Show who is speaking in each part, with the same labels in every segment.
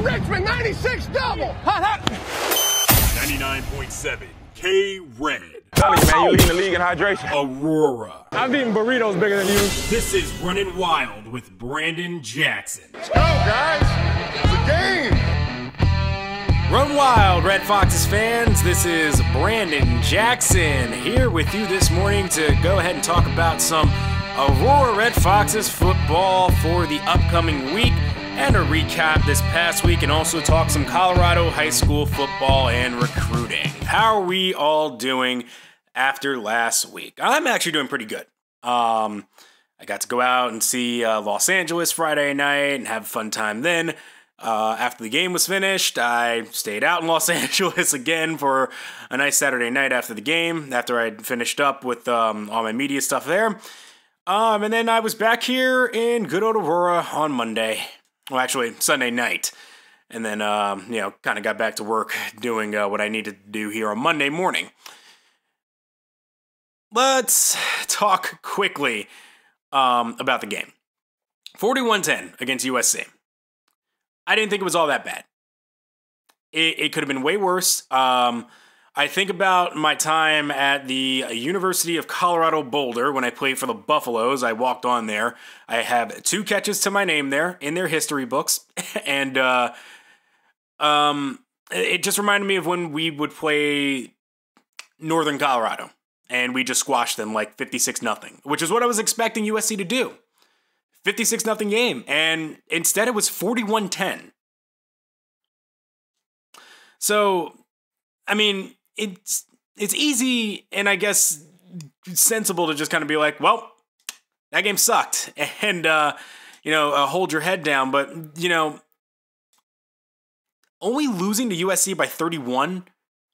Speaker 1: Richmond, 96 double.
Speaker 2: 99.7 K-Red.
Speaker 3: Telling you, man, you leading the league in hydration.
Speaker 2: Aurora.
Speaker 3: I've eaten burritos bigger than you.
Speaker 2: This is Running Wild with Brandon Jackson.
Speaker 1: Let's go, guys. It's a game.
Speaker 4: Run Wild, Red Foxes fans. This is Brandon Jackson here with you this morning to go ahead and talk about some Aurora Red Foxes football for the upcoming week and a recap this past week, and also talk some Colorado high school football and recruiting. How are we all doing after last week? I'm actually doing pretty good. I got to go out and see Los Angeles Friday night and have a fun time then. After the game was finished, I stayed out in Los Angeles again for a nice Saturday night after the game, after I'd finished up with all my media stuff there. And then I was back here in good old Aurora on Monday. Well, actually, Sunday night. And then, kind of got back to work doing what I needed to do here on Monday morning. Let's talk quickly about the game. 41-10 against USC. I didn't think it was all that bad. It could have been way worse. I think about my time at the University of Colorado Boulder when I played for the Buffaloes. I walked on there. I have 2 catches to my name there in their history books. And it just reminded me of when we would play Northern Colorado. And we just squashed them like 56-0, which is what I was expecting USC to do. 56-0 game. And instead it was 41-10. So, I mean, it's easy and I guess sensible to just kind of be like, well, that game sucked, and hold your head down. But only losing to USC by 31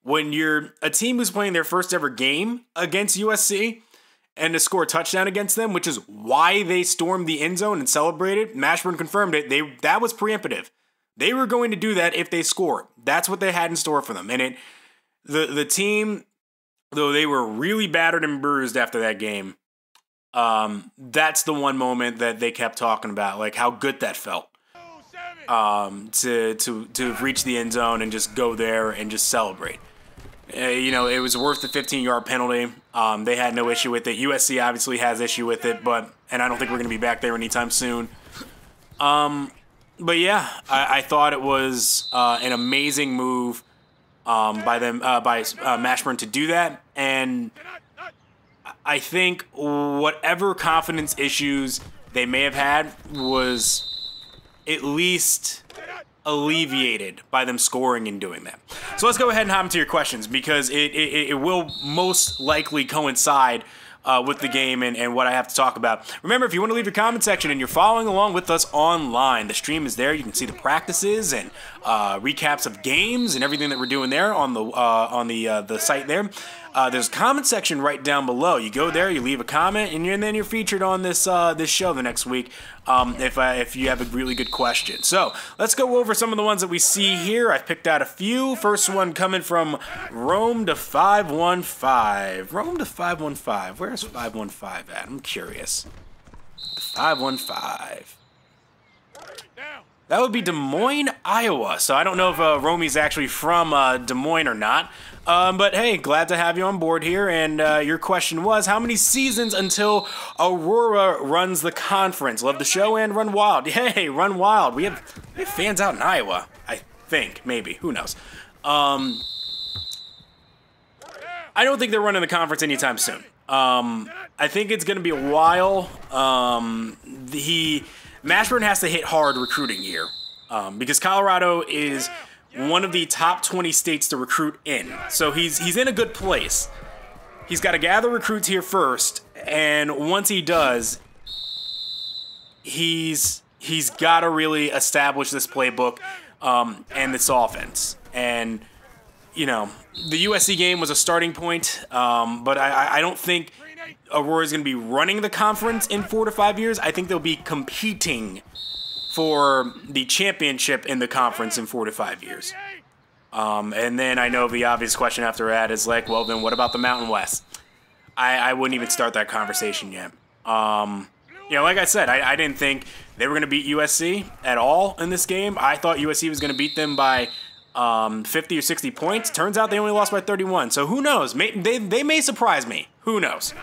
Speaker 4: when you're a team who's playing their first ever game against USC and to score a touchdown against them, which is why they stormed the end zone and celebrated. Mashburn confirmed it. That was preemptive. They were going to do that if they scored. That's what they had in store for them, and The team, though they were really battered and bruised after that game, that's the one moment that they kept talking about, like how good that felt to reach the end zone and just go there and just celebrate. It was worth the 15-yard penalty. They had no issue with it. USC obviously has issue with it, and I don't think we're going to be back there anytime soon. But yeah, I thought it was an amazing move by Mashburn to do that, and I think whatever confidence issues they may have had was at least alleviated by them scoring and doing that. So let's go ahead and hop into your questions, because it will most likely coincide with the game and what I have to talk about. Remember, if you want to leave your comment section and you're following along with us online, the stream is there. You can see the practices and recaps of games and everything that we're doing there on the site there. There's a comment section right down below. You go there, you leave a comment, and then you're featured on this show the next week if you have a really good question. So let's go over some of the ones that we see here. I've picked out a few. First one coming from Rome to 515. Rome to 515. Where's 515 at? I'm curious. 515. That would be Des Moines, Iowa. So I don't know if Romy's actually from Des Moines or not. But hey, glad to have you on board here. And your question was, how many seasons until Aurora runs the conference? Love the show and Run Wild. Hey, Run Wild. We have fans out in Iowa, I think. Maybe. Who knows? I don't think they're running the conference anytime soon. I think it's going to be a while. Mashburn has to hit hard recruiting here because Colorado is one of the top 20 states to recruit in. So he's in a good place. He's got to gather recruits here first, and once he does, he's got to really establish this playbook and this offense. And, the USC game was a starting point, but I don't think Aurora is going to be running the conference in 4 to 5 years. I think they'll be competing for the championship in the conference in 4 to 5 years. And then I know the obvious question after that is like, well, then what about the Mountain West? I wouldn't even start that conversation yet. Like I said, I didn't think they were going to beat USC at all in this game. I thought USC was going to beat them by 50 or 60 points. Turns out they only lost by 31. So who knows? They may surprise me. Who knows?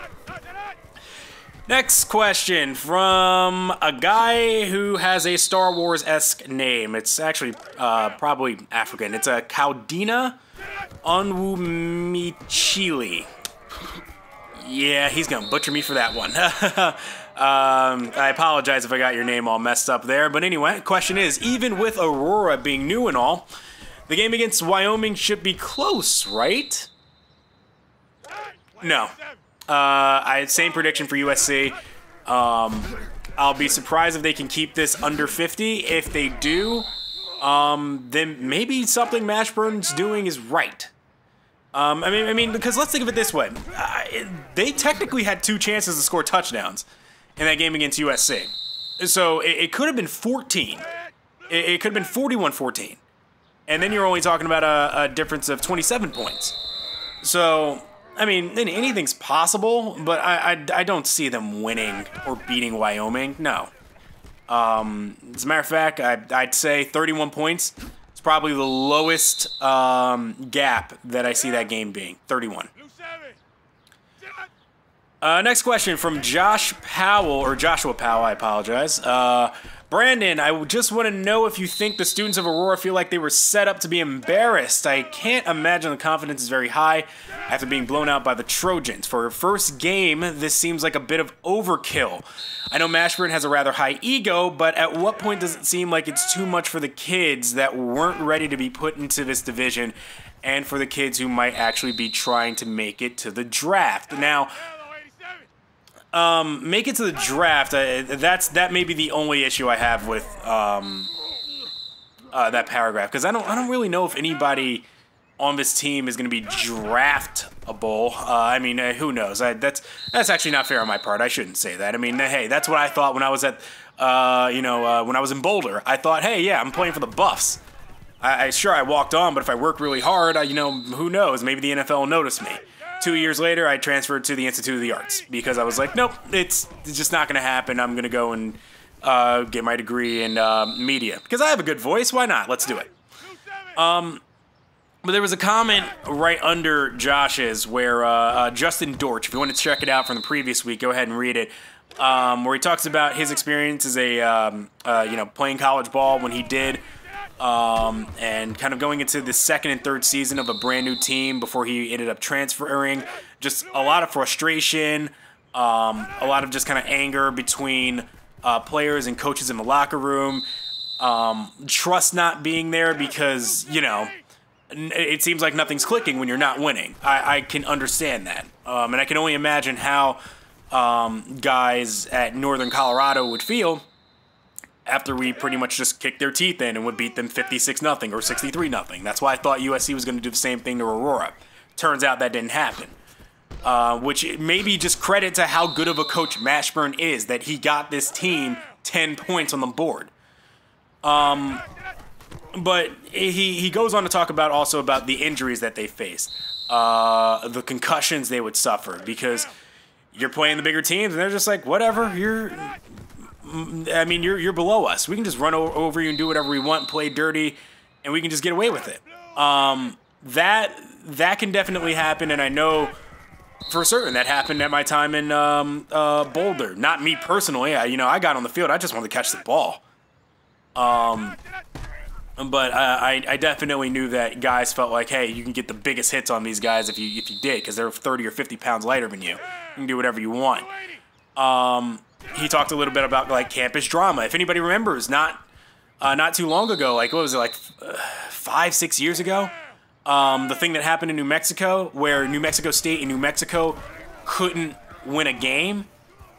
Speaker 4: Next question from a guy who has a Star Wars-esque name. It's actually probably African. It's a Kaudina Onwumichili. Yeah, he's going to butcher me for that one. I apologize if I got your name all messed up there. But anyway, question is, even with Aurora being new and all, the game against Wyoming should be close, right? No. Same prediction for USC. I'll be surprised if they can keep this under 50. If they do, then maybe something Mashburn's doing is right. I mean, because let's think of it this way. They technically had 2 chances to score touchdowns in that game against USC. So it could have been 14. It could have been 41-14. And then you're only talking about a difference of 27 points. So, I mean, anything's possible, but I don't see them winning or beating Wyoming. No. As a matter of fact, I'd say 31 points is probably the lowest gap that I see that game being. 31. Next question from Joshua Powell, I apologize. Brandon, I just want to know if you think the students of Aurora feel like they were set up to be embarrassed. I can't imagine the confidence is very high after being blown out by the Trojans. For a first game, this seems like a bit of overkill. I know Mashburn has a rather high ego, but at what point does it seem like it's too much for the kids that weren't ready to be put into this division and for the kids who might actually be trying to make it to the draft? Now, make it to the draft. That may be the only issue I have with that paragraph, because I don't really know if anybody on this team is going to be draftable. I mean, who knows? That's actually not fair on my part. I shouldn't say that. I mean, hey, that's what I thought when I was at when I was in Boulder. I thought, hey, yeah, I'm playing for the Buffs. I walked on, but if I work really hard, who knows? Maybe the NFL will notice me. 2 years later, I transferred to the Institute of the Arts because I was like, nope, it's just not going to happen. I'm going to go and get my degree in media because I have a good voice. Why not? Let's do it. But there was a comment right under Josh's where Justin Dortch, if you want to check it out from the previous week, go ahead and read it, where he talks about his experience as a playing college ball when he did. And kind of going into the second and third season of a brand new team before he ended up transferring. Just a lot of frustration, a lot of just kind of anger between players and coaches in the locker room. Trust not being there because, it seems like nothing's clicking when you're not winning. I can understand that. And I can only imagine how guys at Northern Colorado would feel after we pretty much just kicked their teeth in and would beat them 56-0 or 63-0. That's why I thought USC was going to do the same thing to Aurora. Turns out that didn't happen. Which maybe just credit to how good of a coach Mashburn is, that he got this team 10 points on the board. But he goes on to talk about also about the injuries that they faced, the concussions they would suffer, because you're playing the bigger teams and they're just like, whatever, you're below us. We can just run over you and do whatever we want, play dirty, and we can just get away with it. That can definitely happen, and I know for certain that happened at my time in Boulder. Not me personally. I got on the field. I just wanted to catch the ball. But I definitely knew that guys felt like, hey, you can get the biggest hits on these guys if you did, because they're 30 or 50 pounds lighter than you. You can do whatever you want. He talked a little bit about like campus drama. If anybody remembers, not too long ago, like what was it, like 5-6 years ago, the thing that happened in New Mexico, where New Mexico State and New Mexico couldn't win a game.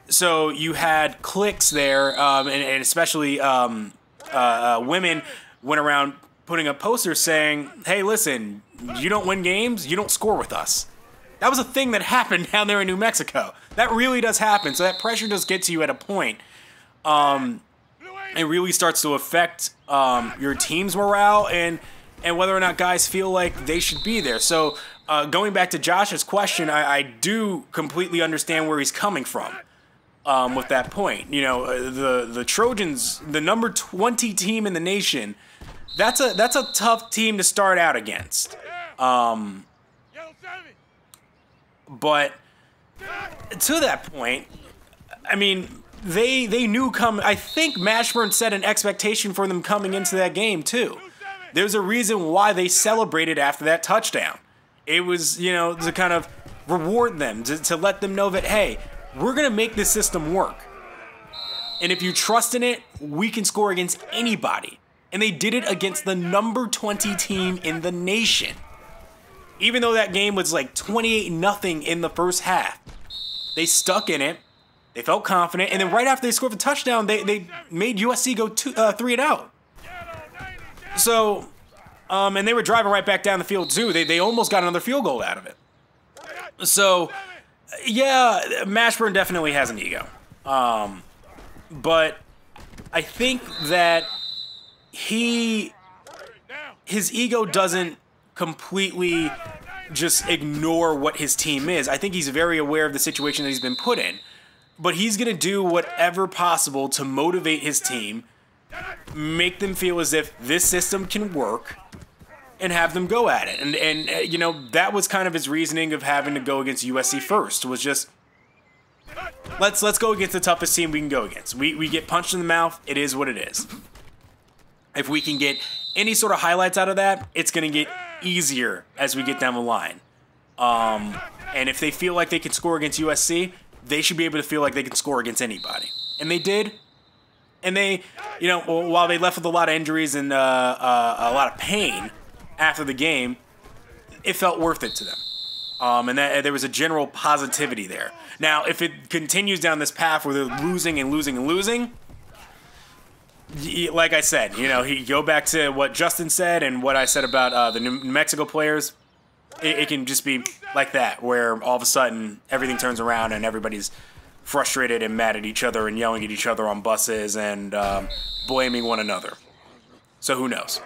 Speaker 4: So you had cliques there, and especially women went around putting up posters saying, "Hey, listen, you don't win games, you don't score with us." That was a thing that happened down there in New Mexico. That really does happen. So that pressure does get to you at a point. It really starts to affect your team's morale and whether or not guys feel like they should be there. So going back to Josh's question, I do completely understand where he's coming from. with that point. The Trojans, the number 20 team in the nation, that's a tough team to start out against. But to that point, I mean, they knew I think Mashburn set an expectation for them coming into that game too. There's a reason why they celebrated after that touchdown. It was, to kind of reward them, to let them know that, hey, we're going to make this system work. And if you trust in it, we can score against anybody. And they did it against the number 20 team in the nation. Even though that game was like 28-0 in the first half, they stuck in it. They felt confident. And then right after they scored the touchdown, they made USC go 3-and-out. So, and they were driving right back down the field too. They almost got another field goal out of it. So, yeah, Mashburn definitely has an ego. But I think that his ego doesn't completely just ignore what his team is. I think he's very aware of the situation that he's been put in. But he's going to do whatever possible to motivate his team, make them feel as if this system can work, and have them go at it. And that was kind of his reasoning of having to go against USC first, was just, let's go against the toughest team we can go against. We get punched in the mouth, it is what it is. If we can get any sort of highlights out of that, it's going to get easier as we get down the line. And if they feel like they can score against USC, they should be able to feel like they can score against anybody. And they did. And they, while they left with a lot of injuries and a lot of pain after the game, it felt worth it to them. And there was a general positivity there. Now, if it continues down this path where they're losing and losing and losing, like I said, you go back to what Justin said and what I said about the New Mexico players. It can just be like that, where all of a sudden everything turns around and everybody's frustrated and mad at each other and yelling at each other on buses and blaming one another. So who knows?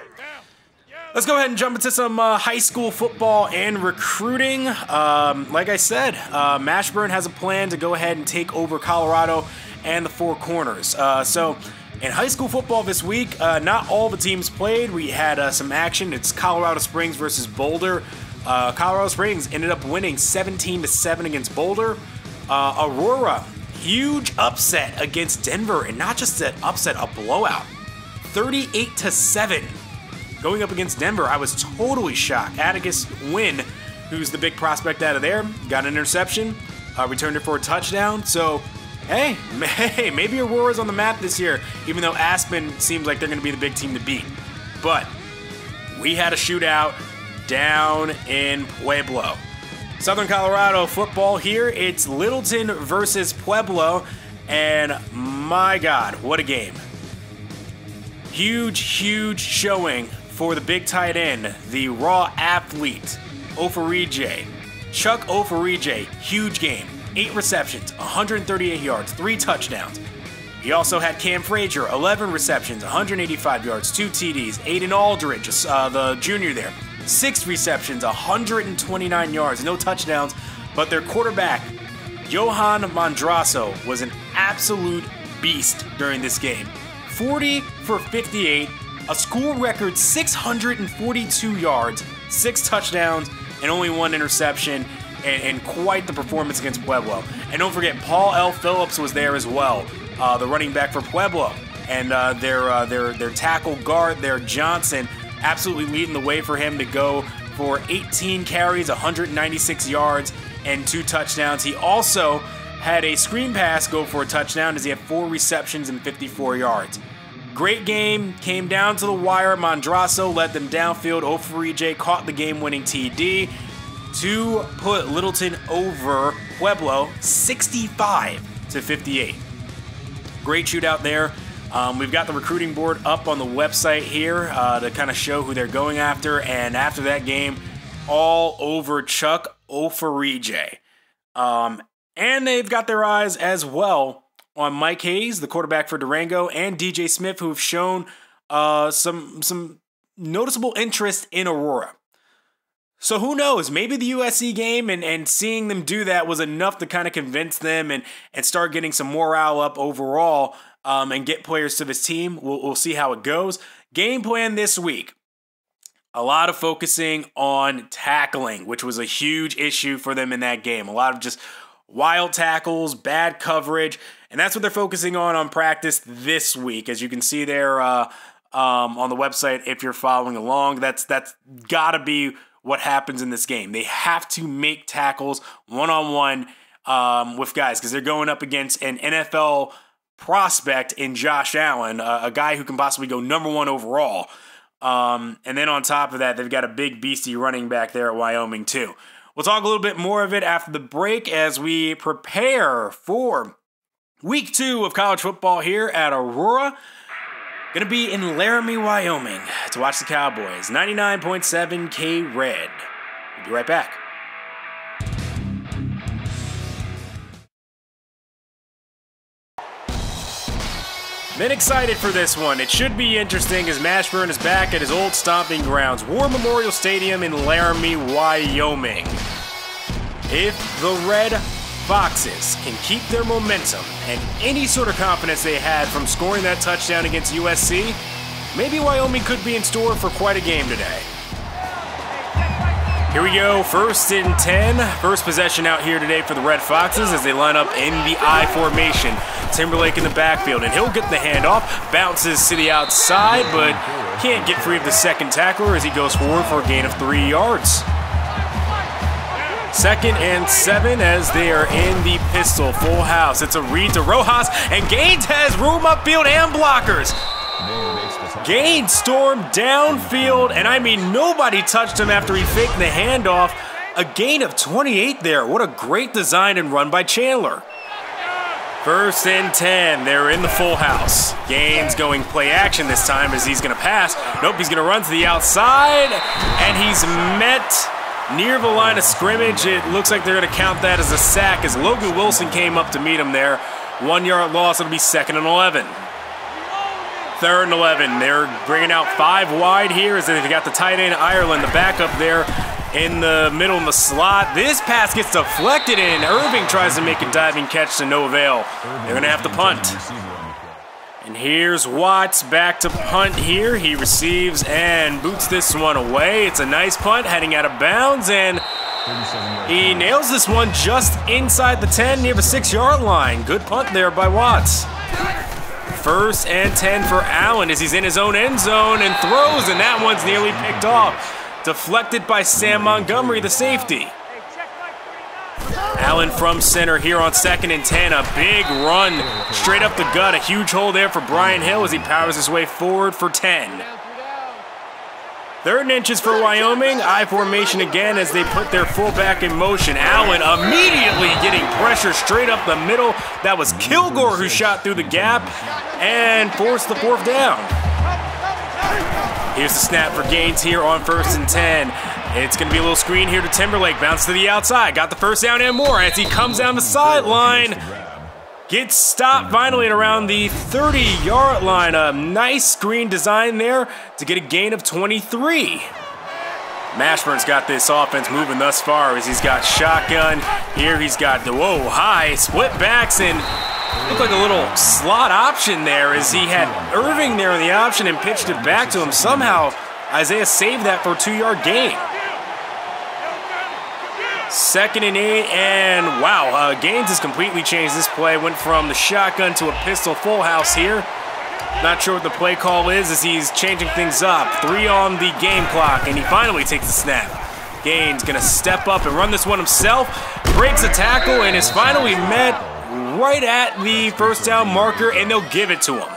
Speaker 4: Let's go ahead and jump into some high school football and recruiting. Like I said, Mashburn has a plan to go ahead and take over Colorado and the Four Corners. So in high school football this week, not all the teams played. We had some action. It's Colorado Springs versus Boulder. Colorado Springs ended up winning 17-7 against Boulder. Aurora, huge upset against Denver, and not just an upset, a blowout. 38-7 going up against Denver. I was totally shocked. Atticus Wynn, who's the big prospect out of there, got an interception, returned it for a touchdown. So, hey, maybe Aurora's on the map this year, even though Aspen seems like they're going to be the big team to beat. But we had a shootout down in Pueblo. Southern Colorado football here. It's Littleton versus Pueblo, and my God, what a game. Huge showing for the big tight end, the raw athlete, Ofarije. Chuck Ofarije, huge game. 8 receptions, 138 yards, 3 touchdowns. He also had Cam Frazier, 11 receptions, 185 yards, 2 TDs. Aiden Aldridge, the junior there, 6 receptions, 129 yards, no touchdowns, but their quarterback, Johan Mondrasso, was an absolute beast during this game. 40 for 58, a school record 642 yards, 6 touchdowns, and only 1 interception, and quite the performance against Pueblo. And don't forget, Paul L. Phillips was there as well, the running back for Pueblo, and their tackle guard there, Johnson, absolutely leading the way for him to go for 18 carries, 196 yards, and 2 touchdowns. He also had a screen pass go for a touchdown as he had 4 receptions and 54 yards. Great game, came down to the wire. Mondrasso led them downfield. Ofarije caught the game-winning TD to put Littleton over Pueblo 65-58. Great shootout there. We've got the recruiting board up on the website here to kind of show who they're going after. And after that game, all over Chuck Ofarije. And they've got their eyes as well on Mike Hayes, the quarterback for Durango, and DJ Smith, who've shown some noticeable interest in Aurora. So who knows? Maybe the USC game and seeing them do that was enough to kind of convince them and start getting some morale up overall and get players to this team. We'll see how it goes. Game plan this week. A lot of focusing on tackling, which was a huge issue for them in that game. A lot of just wild tackles, bad coverage, and that's what they're focusing on practice this week. As you can see there on the website, if you're following along, that's got to be what happens in this game. They have to make tackles one-on-one with guys because they're going up against an NFL prospect in Josh Allen, a guy who can possibly go #1 overall. And then on top of that, they've got a big beastie running back there at Wyoming too. We'll talk a little bit more of it after the break as we prepare for week 2 of college football here at Aurora. Going to be in Laramie, Wyoming to watch the Cowboys. 99.7 K-Red. We'll be right back. Been excited for this one. It should be interesting as Mashburn is back at his old stomping grounds, War Memorial Stadium in Laramie, Wyoming. If the Red Foxes can keep their momentum and any sort of confidence they had from scoring that touchdown against USC, maybe Wyoming could be in store for quite a game today. Here we go, 1st and 10. First possession out here today for the Red Foxes as they line up in the I formation. Timberlake in the backfield, and he'll get the handoff. Bounces to the outside, but can't get free of the second tackler as he goes forward for a gain of 3 yards. 2nd and 7 as they are in the pistol. Full house. It's a read to Rojas, and Gaines has room upfield and blockers. Gaines stormed downfield, and I mean nobody touched him after he faked the handoff. A gain of 28 there. What a great design and run by Chandler. 1st and 10. They're in the full house. Gaines going play action this time as he's going to pass. Nope, he's going to run to the outside, and he's met near the line of scrimmage. It looks like they're going to count that as a sack as Logan Wilson came up to meet him there. 1 yard loss. It'll be 2nd and 11. 3rd and 11. They're bringing out 5 wide here as they've got the tight end Ireland, the backup there in the middle in the slot. This pass gets deflected and Irving tries to make a diving catch to no avail. They're going to have to punt. And here's Watts back to punt here. He receives and boots this one away. It's a nice punt heading out of bounds, and he nails this one just inside the 10 near the 6-yard line. Good punt there by Watts. 1st and 10 for Allen as he's in his own end zone and throws, and that one's nearly picked off. Deflected by Sam Montgomery, the safety. Allen from center here on 2nd and 10. A big run straight up the gut. A huge hole there for Brian Hill as he powers his way forward for 10. 3rd and inches for Wyoming. I formation again as they put their fullback in motion. Allen immediately getting pressure straight up the middle. That was Kilgore who shot through the gap and forced the 4th down. Here's the snap for Gaines here on 1st and 10. It's going to be a little screen here to Timberlake. Bounce to the outside. Got the 1st down and more as he comes down the sideline. Gets stopped finally at around the 30-yard line. A nice screen design there to get a gain of 23. Mashburn's got this offense moving thus far as he's got shotgun. Here he's got the high split backs and looked like a little slot option there as he had Irving there on the option and pitched it back to him. Somehow Isaiah saved that for a 2-yard gain. 2nd and 8, and wow, Gaines has completely changed this play. Went from the shotgun to a pistol full house here. Not sure what the play call is as he's changing things up. 3 on the game clock, and he finally takes the snap. Gaines gonna step up and run this one himself. Breaks a tackle and is finally met right at the 1st down marker, and they'll give it to him.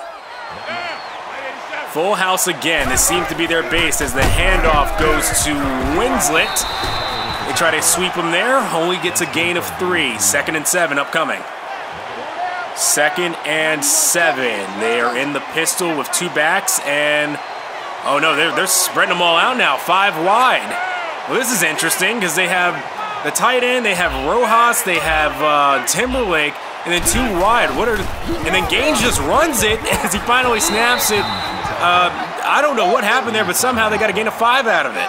Speaker 4: Full house again. This seems to be their base as the handoff goes to Winslet. They try to sweep him there, only gets a gain of 3. 2nd and 7 upcoming. 2nd and 7. They are in the pistol with 2 backs, and oh no, they're spreading them all out now, 5 wide. Well, this is interesting because they have the tight end, they have Rojas, they have Timberlake, and then 2 wide. And then Gaines just runs it as he finally snaps it. I don't know what happened there, but somehow they got a gain of 5 out of it.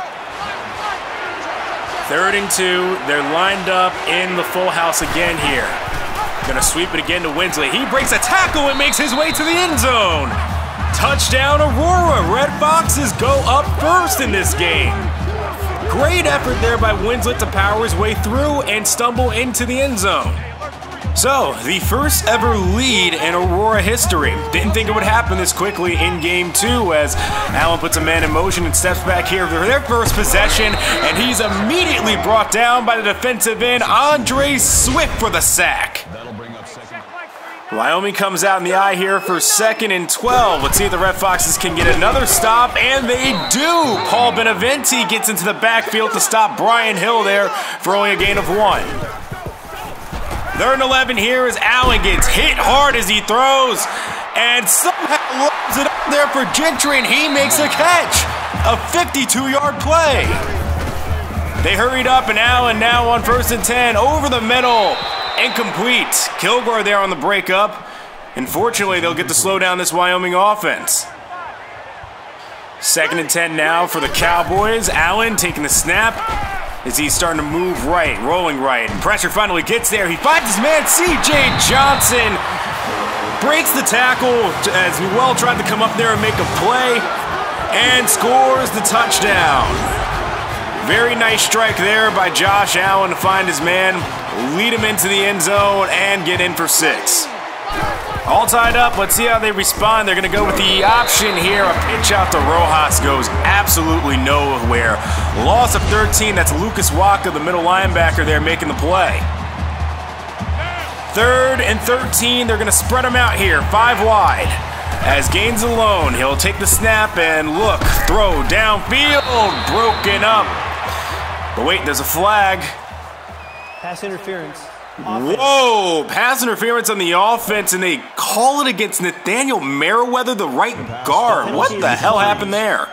Speaker 4: 3rd and 2. They're lined up in the full house again here. Gonna sweep it again to Winsley. He breaks a tackle and makes his way to the end zone. Touchdown, Aurora. Red Foxes go up first in this game. Great effort there by Winslet to power his way through and stumble into the end zone. So, the first ever lead in Aurora history. Didn't think it would happen this quickly in game 2 as Allen puts a man in motion and steps back here for their first possession, and he's immediately brought down by the defensive end, Andre Swift, for the sack. Wyoming comes out in the eye here for 2nd and 12. Let's see if the Red Foxes can get another stop, and they do. Paul Beneventi gets into the backfield to stop Brian Hill there for only a gain of 1. 3rd and 11 here as Allen gets hit hard as he throws, and somehow lobs it up there for Gentry, and he makes a catch. A 52-yard play. They hurried up, and Allen now on 1st and 10 over the middle. Incomplete. Kilgore there on the breakup. Unfortunately, they'll get to slow down this Wyoming offense. 2nd and 10 now for the Cowboys. Allen taking the snap as he's starting to move right, rolling right. And pressure finally gets there. He finds his man, C.J. Johnson. Breaks the tackle as Newell tried to come up there and make a play. And scores the touchdown. Very nice strike there by Josh Allen to find his man, lead him into the end zone, and get in for 6. All tied up. Let's see how they respond. They're going to go with the option here. A pitch out to Rojas goes absolutely nowhere. Loss of 13. That's Lucas Waka, the middle linebacker there, making the play. 3rd and 13. They're going to spread them out here, 5 wide. As Gaines alone, he'll take the snap and look, throw downfield, broken up. But wait, there's a flag.
Speaker 5: Pass interference. Offense.
Speaker 4: Whoa, pass interference on the offense, and they call it against Nathaniel Merriweather, the right guard. What the hell happened there?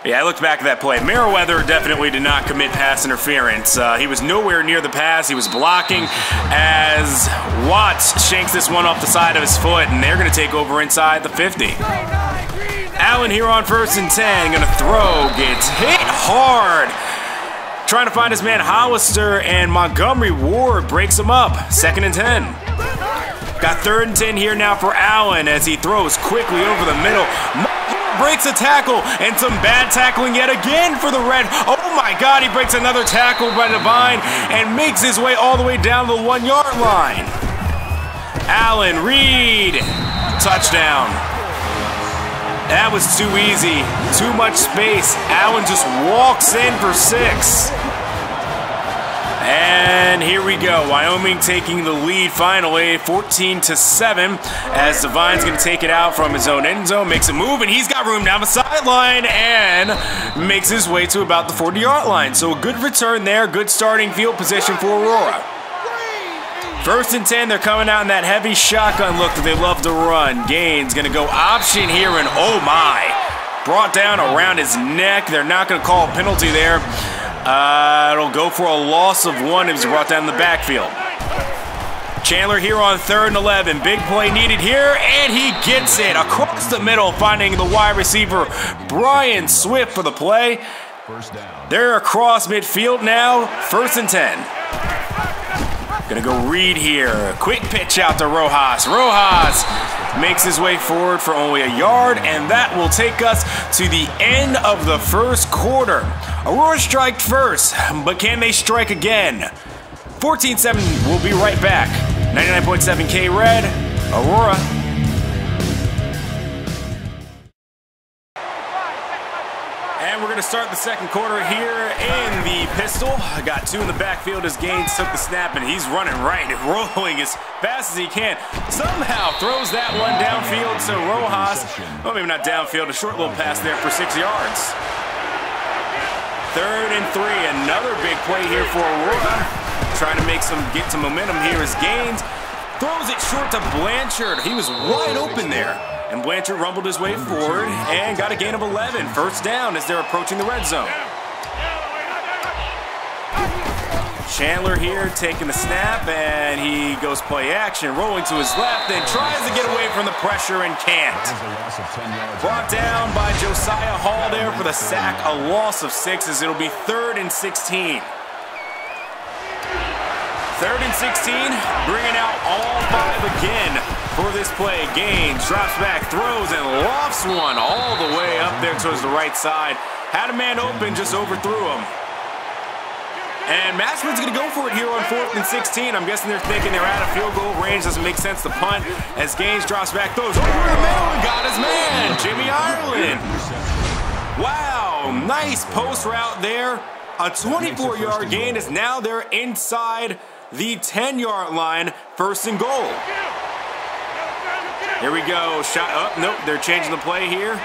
Speaker 4: Yeah, I looked back at that play. Merriweather definitely did not commit pass interference. He was nowhere near the pass. He was blocking as Watts shanks this one off the side of his foot, and they're going to take over inside the 50. Allen here on 1st and 10, going to throw, gets hit hard. Trying to find his man Hollister, and Montgomery Ward breaks him up. 2nd and 10. Got 3rd and 10 here now for Allen as he throws quickly over the middle. Breaks a tackle, and some bad tackling yet again for the Red. Oh my God, he breaks another tackle by Devine and makes his way all the way down to the 1-yard line. Allen, Reed, touchdown. That was too easy, too much space. Allen just walks in for 6. And here we go. Wyoming taking the lead finally, 14-7, as Devine's going to take it out from his own end zone, makes a move, and he's got room down the sideline and makes his way to about the 40-yard line. So a good return there, good starting field position for Aurora. 1st and 10, they're coming out in that heavy shotgun look that they love to run. Gaines going to go option here, and oh my, brought down around his neck. They're not going to call a penalty there. It'll go for a loss of 1. It was brought down in the backfield. Chandler here on 3rd and 11. Big play needed here, and he gets it across the middle, finding the wide receiver Brian Swift for the play. They're across midfield now, 1st and 10. Gonna go Reed here. Quick pitch out to Rojas. Rojas makes his way forward for only a yard, and that will take us to the end of the 1st quarter. Aurora striked first, but can they strike again? 14-7, we'll be right back. 99.7 K-Red, Aurora. And we're going to start the 2nd quarter here in the pistol. I got 2 in the backfield as Gaines took the snap, and he's running right, rolling as fast as he can. Somehow throws that one downfield to Rojas. Well, maybe not downfield, a short little pass there for 6 yards. 3rd and 3, another big play here for Aurora. Trying to get some momentum here as Gaines throws it short to Blanchard. He was wide open there. And Blanchard rumbled his way forward and got a gain of 11. 1st down as they're approaching the red zone. Chandler here taking the snap, and he goes play action, rolling to his left, and tries to get away from the pressure and can't. Brought down by Josiah Hall there for the sack, a loss of 6 as it'll be 3rd and 16. 3rd and 16, bringing out all 5 again for this play. Gaines drops back, throws, and lofts one all the way up there towards the right side. Had a man open, just overthrew him. And Mashburn's going to go for it here on 4th and 16. I'm guessing they're thinking they're out of field goal range. Doesn't make sense to punt as Gaines drops back, throws over the middle and got his man, Jimmy Ireland. Wow, nice post route there. A 24-yard gain is now they're inside the 10-yard line, 1st and goal. Here we go, shot up, nope, they're changing the play here.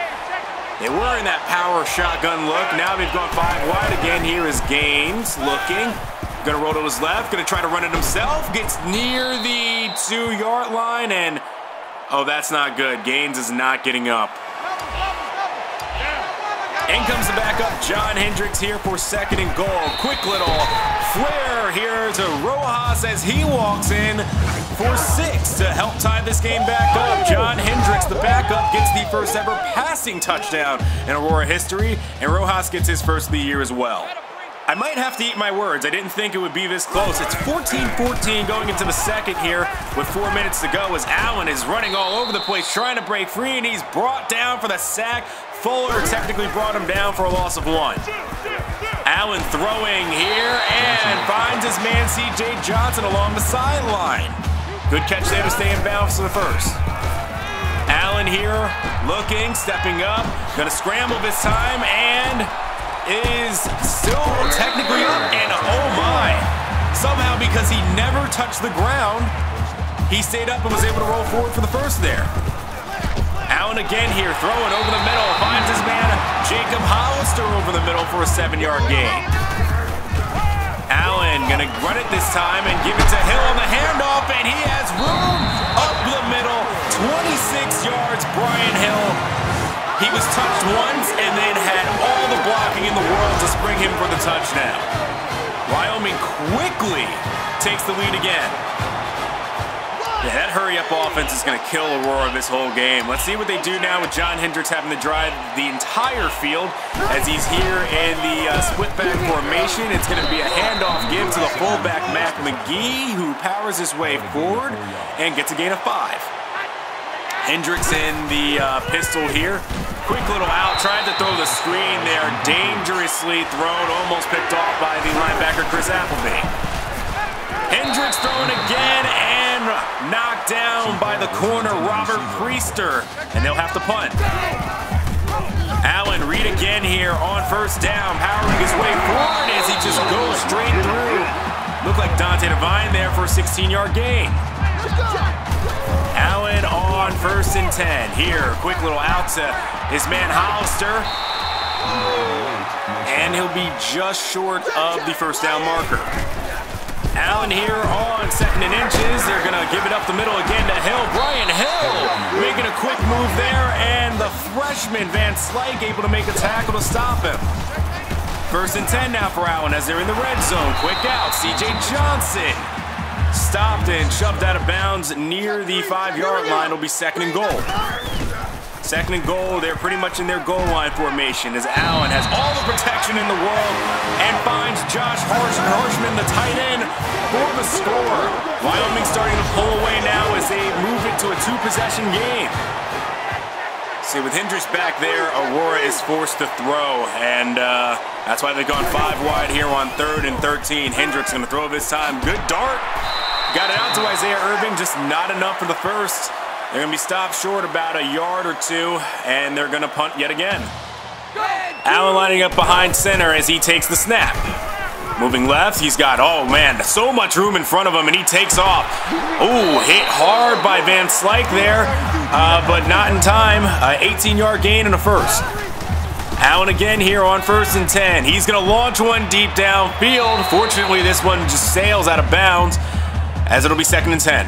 Speaker 4: They were in that power shotgun look. Now they've gone 5 wide again. Here is Gaines looking. Gonna roll to his left. Gonna try to run it himself. Gets near the 2-yard line and, oh, that's not good. Gaines is not getting up. In comes the backup, John Hendricks here for 2nd and goal. Quick little flare here to Rojas as he walks in for 6 to help tie this game back up. John Hendricks, the backup, gets the first ever passing touchdown in Aurora history, and Rojas gets his first of the year as well. I might have to eat my words. I didn't think it would be this close. It's 14-14 going into the second here with 4 minutes to go as Allen is running all over the place trying to break free, and he's brought down for the sack. Fuller technically brought him down for a loss of 1. Allen throwing here and finds his man C.J. Johnson along the sideline. Good catch there to stay in bounds for the first. Allen here looking, stepping up, gonna scramble this time and is still technically up, and oh my. Somehow, because he never touched the ground, he stayed up and was able to roll forward for the first there. Allen again here, throwing over the middle, finds his man Jacob Hollister over the middle for a 7-yard gain. Allen gonna run it this time and give it to Hill on the handoff, and he has room up the middle, 26 yards, Brian Hill. He was touched once and then had all the blocking in the world to spring him for the touchdown. Wyoming quickly takes the lead again. Yeah, that hurry-up offense is going to kill Aurora this whole game. Let's see what they do now with John Hendricks having to drive the entire field as he's here in the split-back formation. It's going to be a handoff give to the fullback, Mac McGee, who powers his way forward and gets a gain of 5. Hendricks in the pistol here. Quick little out, tried to throw the screen there. Dangerously thrown, almost picked off by the linebacker, Chris Appleby. Hendricks throwing again and knocked down by the corner, Robert Priester, and they'll have to punt. Allen, read again here on 1st down, powering his way forward as he just goes straight through. Looked like Dante Devine there for a 16-yard gain. Allen on 1st and 10. Here, quick little out to his man Hollister, and he'll be just short of the 1st down marker. Allen here on 2nd and inches. They're going to give it up the middle again to Hill. Brian Hill making a quick move there, and the freshman Van Slyke able to make a tackle to stop him. 1st and 10 now for Allen as they're in the red zone. Quick out, C.J. Johnson stopped and shoved out of bounds near the 5-yard line. It'll be 2nd and goal. 2nd and goal, they're pretty much in their goal line formation as Allen has all the protection in the world and finds Josh Harshman, the tight end, for the score. Wyoming starting to pull away now as they move into a 2-possession game. See, with Hendricks back there, Aurora is forced to throw, and that's why they've gone 5 wide here on 3rd and 13. Hendricks going to throw this time. Good dart. Got it out to Isaiah Irving, just not enough for the first. They're going to be stopped short about a yard or 2, and they're going to punt yet again. Allen lining up behind center as he takes the snap. Moving left, he's got, oh man, so much room in front of him, and he takes off. Ooh, hit hard by Van Slyke there, but not in time. 18-yard gain and a first. Allen again here on 1st and 10. He's going to launch one deep downfield. Fortunately, this one just sails out of bounds as it'll be 2nd and 10.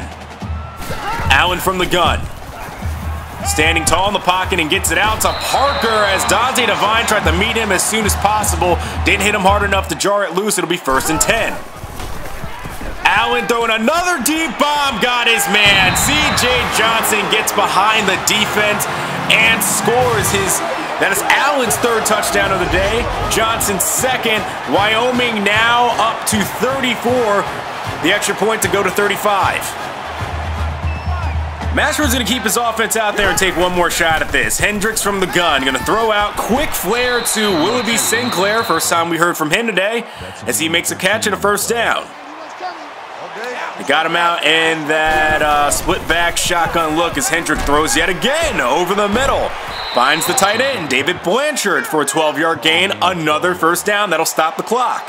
Speaker 4: Allen from the gun. Standing tall in the pocket and gets it out to Parker as Dante Devine tried to meet him as soon as possible. Didn't hit him hard enough to jar it loose. It'll be 1st and 10. Allen throwing another deep bomb. Got his man. C.J. Johnson gets behind the defense and scores his That is Allen's third touchdown of the day. Johnson's second. Wyoming now up to 34. The extra point to go to 35. Mashburn's going to keep his offense out there and take one more shot at this. Hendricks from the gun. Going to throw out quick flare to Willoughby Sinclair. First time we heard from him today as he makes a catch and a first down. They got him out in that split back shotgun look as Hendricks throws yet again over the middle. Finds the tight end, David Blanchard, for a 12-yard gain. Another first down. That'll stop the clock.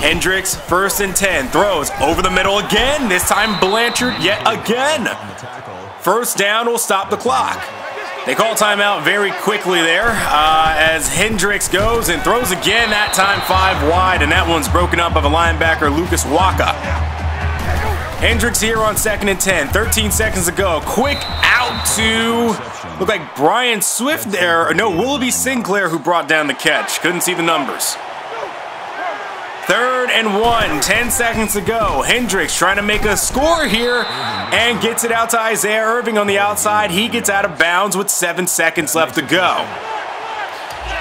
Speaker 4: Hendricks, 1st and 10, throws over the middle again. This time Blanchard yet again. First down will stop the clock. They call timeout very quickly there as Hendricks goes and throws again, that time 5 wide, and that one's broken up by the linebacker Lucas Waka. Hendricks here on 2nd and 10, 13 seconds to go. Quick out to, look like Brian Swift there, or no, Willoughby Sinclair who brought down the catch. Couldn't see the numbers. 3rd and 1, 10 seconds to go. Hendricks trying to make a score here and gets it out to Isaiah Irving on the outside. He gets out of bounds with 7 seconds left to go.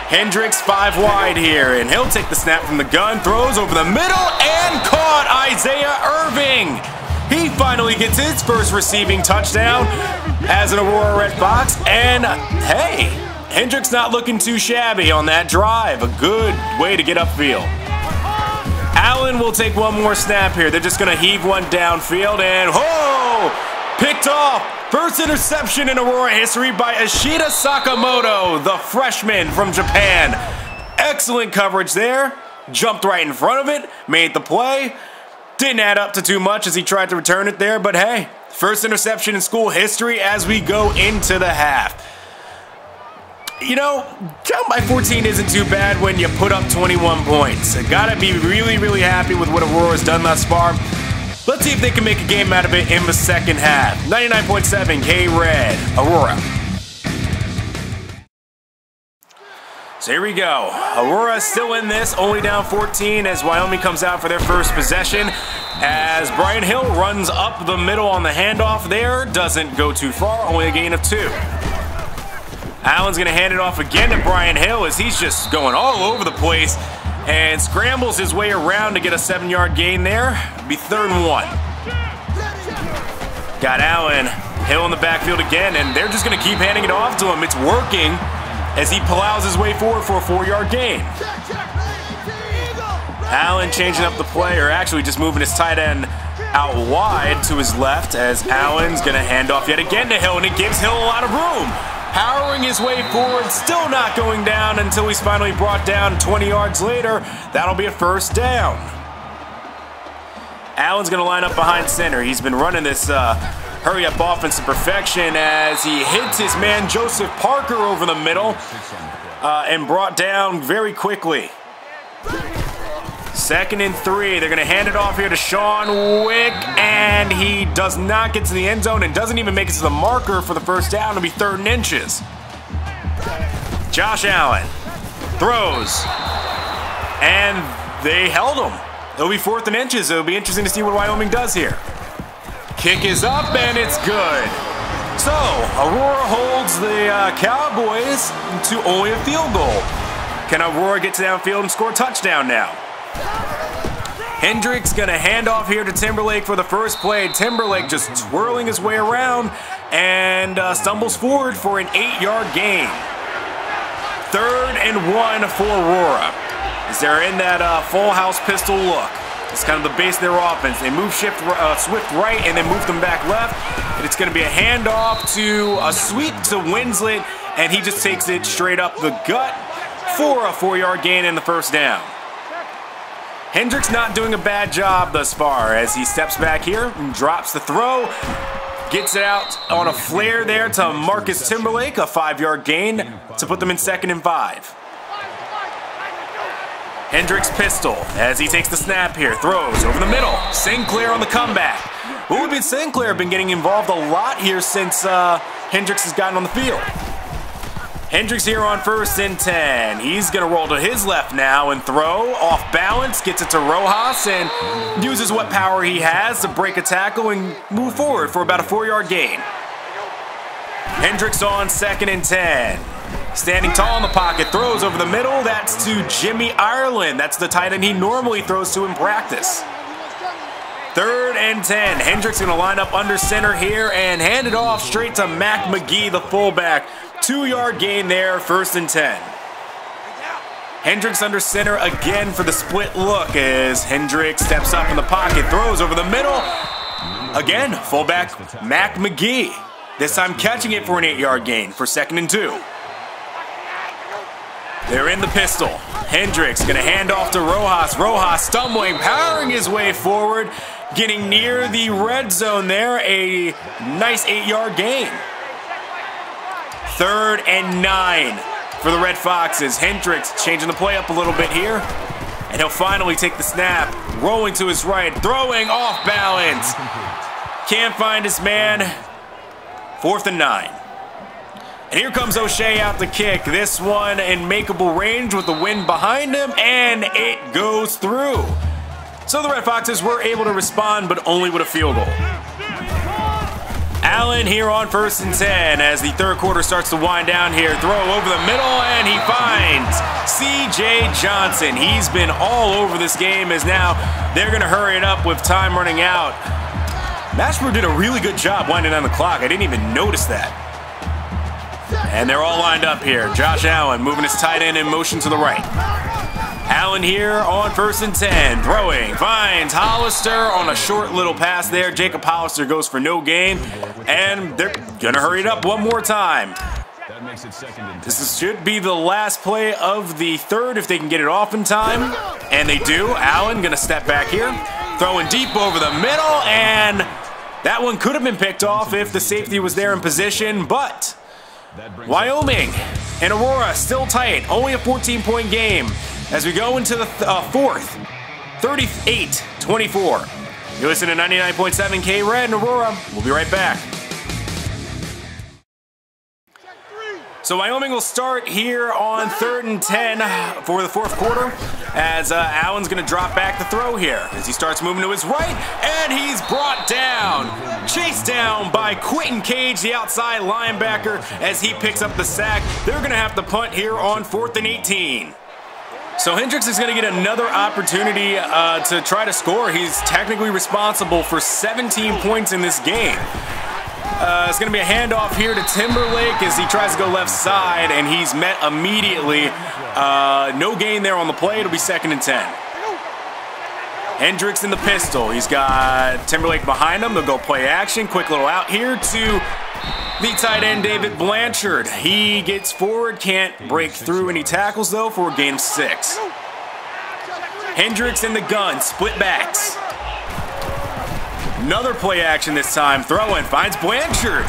Speaker 4: Hendricks 5 wide here, and he'll take the snap from the gun, throws over the middle, and caught Isaiah Irving. He finally gets his first receiving touchdown as an Aurora Red Fox, and hey, Hendricks not looking too shabby on that drive. A good way to get upfield. Allen will take one more snap here. They're just going to heave one downfield, and picked off. First interception in Aurora history by Ashita Sakamoto, the freshman from Japan. Excellent coverage there. Jumped right in front of it, made the play. Didn't add up to too much as he tried to return it there, but hey, first interception in school history as we go into the half. You know, down by 14 isn't too bad when you put up 21 points. Gotta be really, really happy with what Aurora's done thus far. Let's see if they can make a game out of it in the second half. 99.7 K-Red, Aurora. So here we go. Aurora still in this, only down 14 as Wyoming comes out for their first possession. As Brian Hill runs up the middle on the handoff there, doesn't go too far, only a gain of 2. Allen's going to hand it off again to Brian Hill as he's just going all over the place and scrambles his way around to get a 7-yard gain there. It'll be 3rd and 1. Got Allen, Hill in the backfield again, and they're just going to keep handing it off to him. It's working as he plows his way forward for a 4-yard gain. Allen changing up the play, or actually just moving his tight end out wide to his left as Allen's going to hand off yet again to Hill, and it gives Hill a lot of room. Powering his way forward, still not going down until he's finally brought down 20 yards later. That'll be a first down. Allen's going to line up behind center. He's been running this hurry-up offense to perfection as he hits his man Joseph Parker over the middle and brought down very quickly. 2nd and 3. They're going to hand it off here to Sean Wick, and he does not get to the end zone and doesn't even make it to the marker for the first down. It'll be 3rd and inches. Josh Allen throws, and they held him. It'll be 4th and inches. It'll be interesting to see what Wyoming does here. Kick is up, and it's good. So, Aurora holds the Cowboys to only a field goal. Can Aurora get to downfield and score a touchdown now? Hendricks gonna hand off here to Timberlake for the first play. Timberlake just twirling his way around and stumbles forward for an 8-yard gain. 3rd and 1 for Aurora. As they're in that full house pistol look. It's kind of the base of their offense. They move Swift right and then move them back left. And it's gonna be a handoff to a sweep to Winslet, and he just takes it straight up the gut for a 4-yard gain in the first down. Hendricks not doing a bad job thus far as he steps back here and drops the throw. Gets it out on a flare there to Marcus Timberlake, a 5-yard gain to put them in 2nd and 5. Hendricks pistol as he takes the snap here, throws over the middle. Sinclair on the comeback. Willoughby Sinclair have been getting involved a lot here since Hendricks has gotten on the field. Hendricks here on 1st and 10. He's going to roll to his left now and throw off balance. Gets it to Rojas and uses what power he has to break a tackle and move forward for about a 4-yard gain. Hendricks on 2nd and 10. Standing tall in the pocket, throws over the middle. That's to Jimmy Ireland. That's the tight end he normally throws to in practice. 3rd and 10. Hendricks going to line up under center here and hand it off straight to Mac McGee, the fullback. 2-yard gain there, 1st and 10. Hendricks under center again for the split look as Hendricks steps up in the pocket, throws over the middle. Again, fullback Mac McGee. This time catching it for an 8-yard gain for 2nd and 2. They're in the pistol. Hendricks going to hand off to Rojas. Rojas stumbling, powering his way forward, getting near the red zone there. A nice 8-yard gain. 3rd and 9 for the Red Foxes. Hendricks changing the play up a little bit here. And he'll finally take the snap. Rolling to his right, throwing off balance. Can't find his man. 4th and 9. And here comes O'Shea out the kick. This one in makeable range with the wind behind him, and it goes through. So the Red Foxes were able to respond, but only with a field goal. Allen here on 1st and 10 as the 3rd quarter starts to wind down here. Throw over the middle, and he finds C.J. Johnson. He's been all over this game as now they're going to hurry it up with time running out. Mashburn did a really good job winding down the clock. I didn't even notice that. And they're all lined up here. Josh Allen moving his tight end in motion to the right. Allen here on 1st and 10. Throwing. Finds Hollister on a short little pass there. Jacob Hollister goes for no gain. And they're going to hurry it up one more time. This should be the last play of the 3rd if they can get it off in time. And they do. Allen going to step back here. Throwing deep over the middle. And that one could have been picked off if the safety was there in position. But Wyoming and Aurora still tight. Only a 14-point game as we go into the 4th. 38-24. You listen to 99.7 K-Red and Aurora. We'll be right back. So Wyoming will start here on 3rd and 10 for the 4th quarter as Allen's going to drop back the throw here as he starts moving to his right, and he's brought down, chased down by Quentin Cage, the outside linebacker, as he picks up the sack. They're going to have to punt here on 4th and 18. So Hendricks is going to get another opportunity to try to score. He's technically responsible for 17 points in this game. It's going to be a handoff here to Timberlake as he tries to go left side, and he's met immediately. No gain there on the play. It'll be 2nd and 10. Hendricks in the pistol. He's got Timberlake behind him. They'll go play action. Quick little out here to the tight end, David Blanchard. He gets forward, can't break through any tackles, though, for a gain of 6. Hendricks in the gun, split backs. Another play action this time. Throwing, finds Blanchard.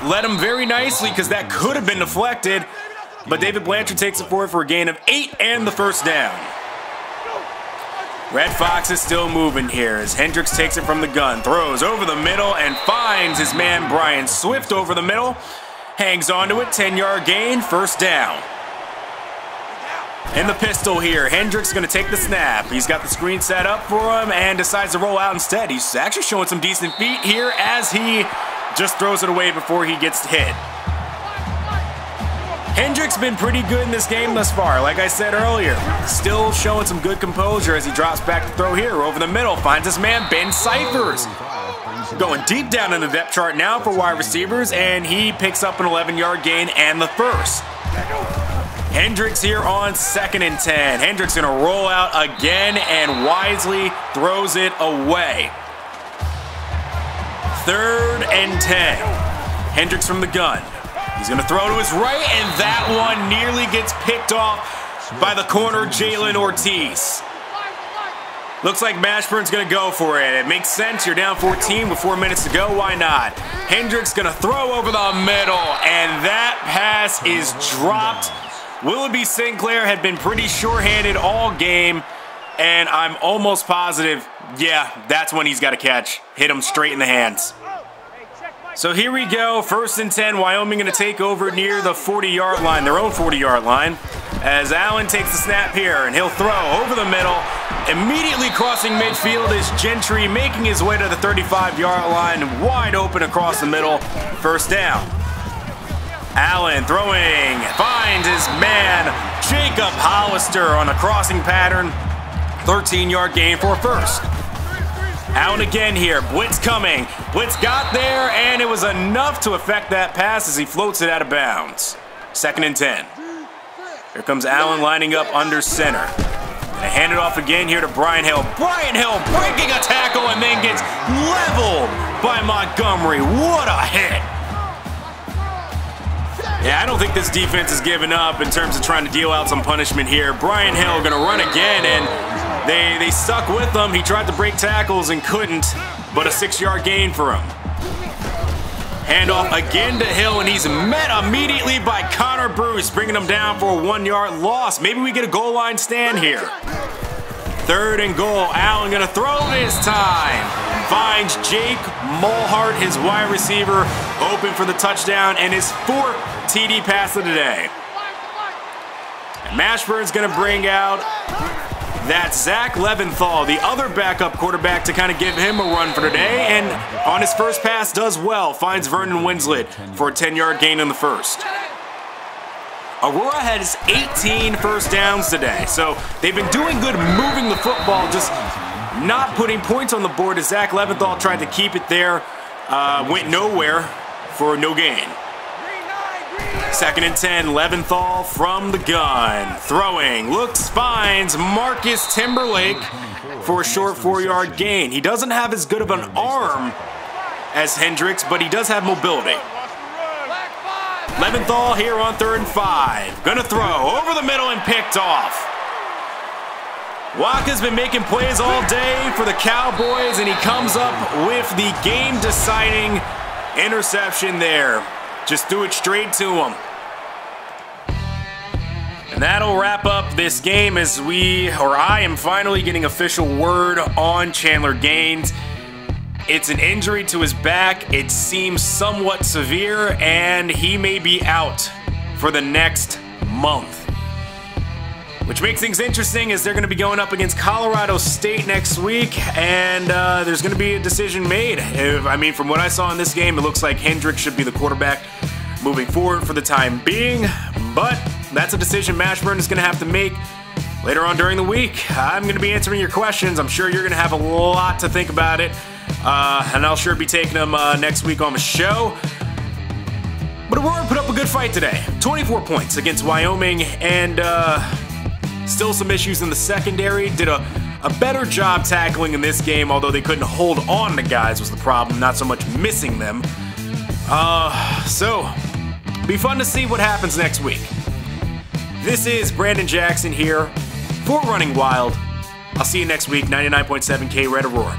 Speaker 4: Led him very nicely because that could have been deflected, but David Blanchard takes it forward for a gain of 8 and the 1st down. Red Fox is still moving here as Hendricks takes it from the gun, throws over the middle and finds his man Brian Swift over the middle. Hangs onto it, 10-yard gain, 1st down. In the pistol here, Hendricks going to take the snap. He's got the screen set up for him and decides to roll out instead. He's actually showing some decent feet here as he just throws it away before he gets hit. Hendricks been pretty good in this game thus far, like I said earlier. Still showing some good composure as he drops back to throw here. Over the middle, finds his man Ben Cyphers. Going deep down in the depth chart now for wide receivers, and he picks up an 11-yard gain and the 1st. Hendricks here on 2nd and 10. Hendricks going to roll out again and wisely throws it away. 3rd and 10. Hendricks from the gun. He's going to throw to his right, and that one nearly gets picked off by the corner, Jalen Ortiz. Looks like Mashburn's going to go for it. It makes sense. You're down 14 with 4 minutes to go. Why not? Hendricks going to throw over the middle, and that pass is dropped. Willoughby Sinclair had been pretty shorthanded all game, and I'm almost positive, yeah, that's when he's got to catch. Hit him straight in the hands. So here we go, 1st and 10. Wyoming going to take over near the 40-yard line, their own 40-yard line, as Allen takes the snap here, and he'll throw over the middle. Immediately crossing midfield is Gentry, making his way to the 35-yard line, wide open across the middle, 1st down. Allen throwing, finds his man, Jacob Hollister on a crossing pattern. 13-yard gain for a first. Allen again here, blitz coming. Blitz got there, and it was enough to affect that pass as he floats it out of bounds. 2nd and 10. Here comes Allen lining up under center. They hand it off again here to Brian Hill. Brian Hill breaking a tackle and then gets leveled by Montgomery. What a hit. Yeah, I don't think this defense is giving up in terms of trying to deal out some punishment here. Brian Hill going to run again, and they stuck with him. He tried to break tackles and couldn't, but a 6-yard gain for him. Handoff again to Hill, and he's met immediately by Connor Bruce, bringing him down for a 1-yard loss. Maybe we get a goal line stand here. 3rd and goal. Allen going to throw this time. Finds Jake Mulhart, his wide receiver, open for the touchdown, and his 4th TD pass of the day. And Mashburn's going to bring out that Zach Leventhal, the other backup quarterback, to kind of give him a run for today, and on his first pass does well, finds Vernon Winslet for a 10-yard gain in the first. Aurora has 18 first downs today, so they've been doing good moving the football, just not putting points on the board as Zach Leventhal tried to keep it there, went nowhere for no gain. 2nd and 10, Leventhal from the gun. Throwing, looks, finds Marcus Timberlake for a short 4-yard gain. He doesn't have as good of an arm as Hendricks, but he does have mobility. Leventhal here on 3rd and 5. Gonna throw over the middle and picked off. Waka's been making plays all day for the Cowboys, and he comes up with the game-deciding interception there. Just threw it straight to him. And that'll wrap up this game as I am finally getting official word on Chandler Gaines. It's an injury to his back. It seems somewhat severe, and he may be out for the next month. Which makes things interesting as they're going to be going up against Colorado State next week, and there's going to be a decision made. From what I saw in this game, it looks like Hendricks should be the quarterback moving forward for the time being, but that's a decision Mashburn is going to have to make later on during the week. I'm going to be answering your questions. I'm sure you're going to have a lot to think about it, and I'll sure be taking them next week on the show. But Aurora put up a good fight today. 24 points against Wyoming, and still some issues in the secondary. Did a better job tackling in this game, although they couldn't hold on to guys was the problem, not so much missing them. So, be fun to see what happens next week. This is Brandon Jackson here for Running Wild. I'll see you next week, 99.7 K Red Aurora.